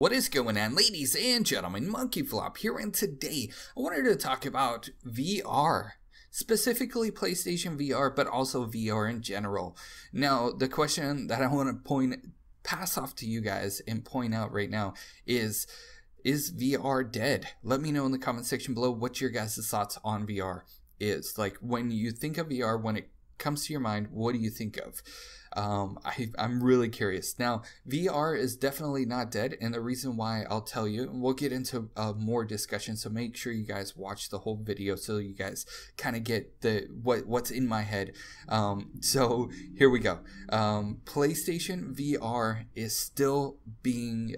What is going on, ladies and gentlemen? MonkeyFlop here, and today I wanted to talk about VR, specifically PlayStation VR, but also VR in general. Now, the question that I want to pass off to you guys and point out right now is VR dead? Let me know in the comment section below what your guys' thoughts on VR is. Like, when you think of VR, when it comes to your mind, what do you think of? I'm really curious. Now, VR is definitely not dead, and the reason why I'll tell you, and we'll get into more discussion, so make sure you guys watch the whole video so you guys kind of get what's in my head. So here we go. PlayStation VR is still being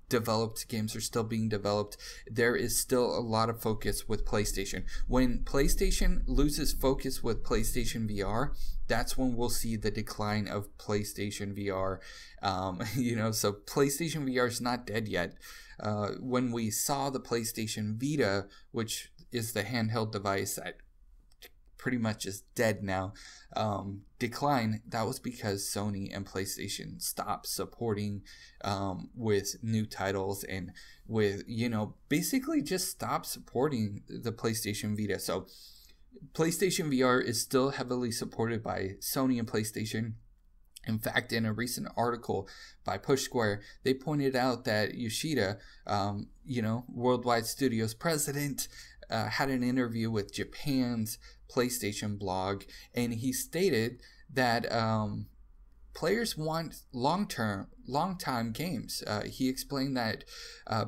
developed. Games are still being developed. There is still a lot of focus with PlayStation. When PlayStation loses focus with PlayStation VR, that's when we'll see the decline of PlayStation VR. So PlayStation VR is not dead yet. When we saw the PlayStation Vita, which is the handheld device that pretty much is dead now, decline, that was because Sony and PlayStation stopped supporting with new titles, and with, basically just stopped supporting the PlayStation Vita. So PlayStation VR is still heavily supported by Sony and PlayStation. In fact, in a recent article by Push Square, they pointed out that Yoshida, Worldwide Studios president, had an interview with Japan's PlayStation blog, and he stated that players want long-time games. He explained that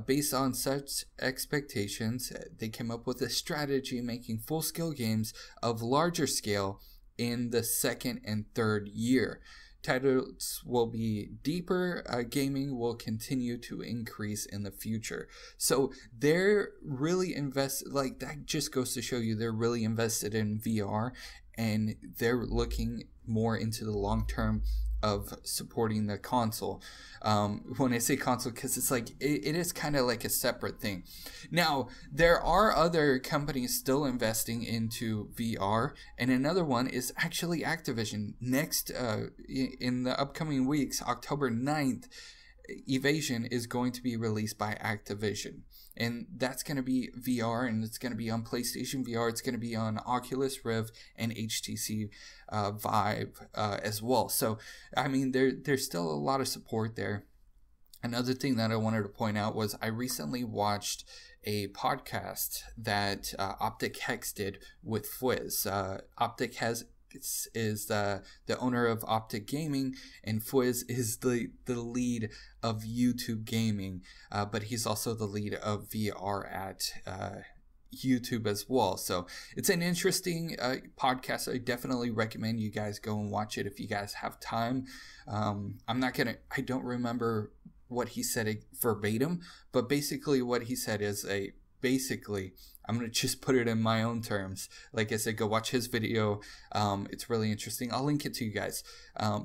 based on such expectations, they came up with a strategy making full-scale games of larger scale in the second and third year. Titles will be deeper, gaming will continue to increase in the future. So they're really like, that just goes to show you they're really invested in VR, and they're looking more into the long term of supporting the console. When I say console, because it's like it is kind of like a separate thing. Now, there are other companies still investing into VR, and another one is actually Activision. Next, in the upcoming weeks, October 9th, Evasion is going to be released by Activision. And that's going to be VR, and it's going to be on PlayStation VR. It's going to be on Oculus Rift and HTC Vive as well. So, I mean, there's still a lot of support there. Another thing that I wanted to point out was I recently watched a podcast that Optic Hex did with Fwiz. Optic Hex is the owner of Optic Gaming, and Fwiz is the lead of YouTube Gaming, but he's also the lead of VR at YouTube as well. So it's an interesting podcast. I definitely recommend you guys go and watch it if you guys have time. I don't remember what he said verbatim, but basically what he said is I'm going to just put it in my own terms. Like I said, go watch his video. It's really interesting. I'll link it to you guys.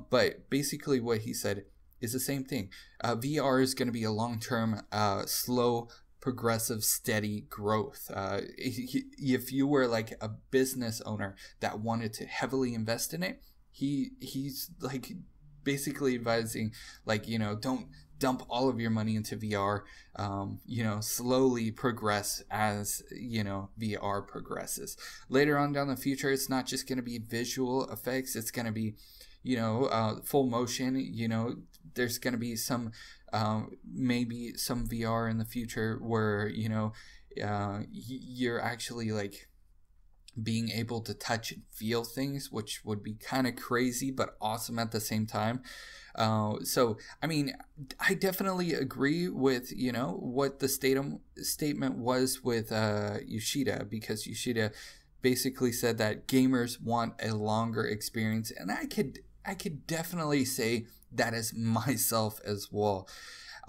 But basically what he said is the same thing. VR is going to be a long-term, slow, progressive, steady growth. If you were like a business owner that wanted to heavily invest in it, he's like basically advising, like, don't dump all of your money into VR. Slowly progress as VR progresses. Later on down the future, it's not just going to be visual effects. It's going to be full motion. There's going to be some maybe some VR in the future where you're actually like being able to touch and feel things, which would be kind of crazy but awesome at the same time. So, I mean, I definitely agree with, what the statement was with Yoshida, because Yoshida basically said that gamers want a longer experience, and I could definitely say that is myself as well.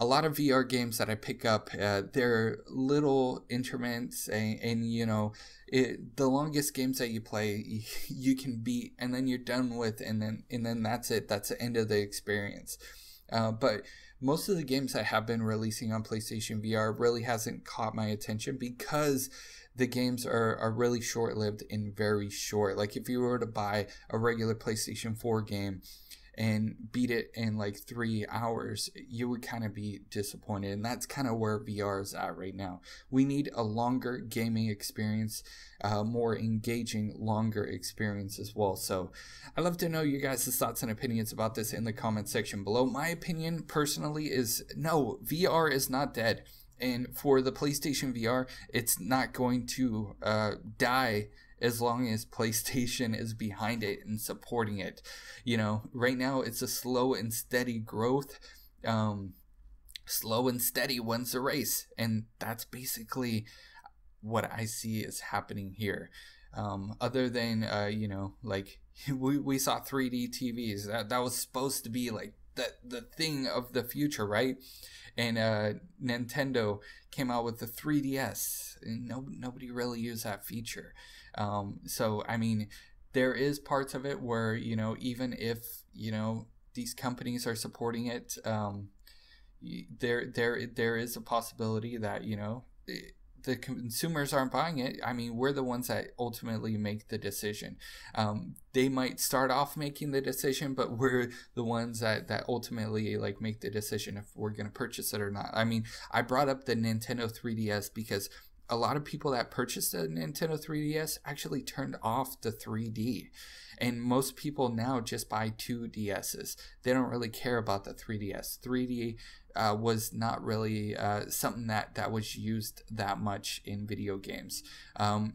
A lot of VR games that I pick up, they're little increments, and the longest games that you play, you can beat, and then you're done with, and then that's it. That's the end of the experience. But most of the games that have been releasing on PlayStation VR really hasn't caught my attention, because the games are really short-lived and very short. Like, if you were to buy a regular PlayStation 4 game, and beat it in like 3 hours, you would kind of be disappointed. And that's kind of where VR is at right now. We need a longer gaming experience, more engaging, longer experience as well. So I'd love to know your guys' thoughts and opinions about this in the comment section below. My opinion personally is no, VR is not dead. And for the PlayStation VR, it's not going to die as long as PlayStation is behind it and supporting it. You know, right now it's a slow and steady growth. Slow and steady wins the race. And that's basically what I see is happening here. Other than, you know, like we saw 3D TVs. That was supposed to be like the thing of the future, right? And Nintendo came out with the 3DS, and nobody really used that feature. So I mean, there is parts of it where, you know, even if, you know, these companies are supporting it, there is a possibility that, you know, the consumers aren't buying it. I mean, we're the ones that ultimately make the decision. They might start off making the decision, but we're the ones that ultimately like make the decision if we're going to purchase it or not. I mean, I brought up the Nintendo 3DS because a lot of people that purchased the Nintendo 3DS actually turned off the 3D. And most people now just buy 2DSs. They don't really care about the 3DS. 3D was not really something that was used that much in video games.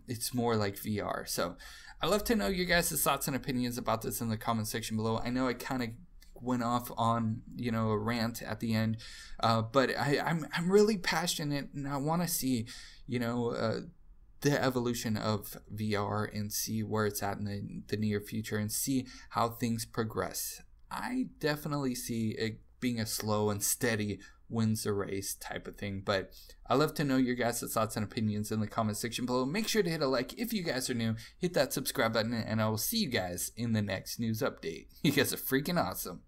It's more like VR. So I'd love to know your guys' thoughts and opinions about this in the comment section below. I know I kind of went off on, you know, a rant at the end, but I'm really passionate, and I want to see, you know, the evolution of VR and see where it's at in the near future and see how things progress. I definitely see it being a slow and steady wins the race type of thing, but I'd love to know your guys' thoughts and opinions in the comment section below. Make sure to hit a like if you guys are new, hit that subscribe button, and I will see you guys in the next news update. You guys are freaking awesome.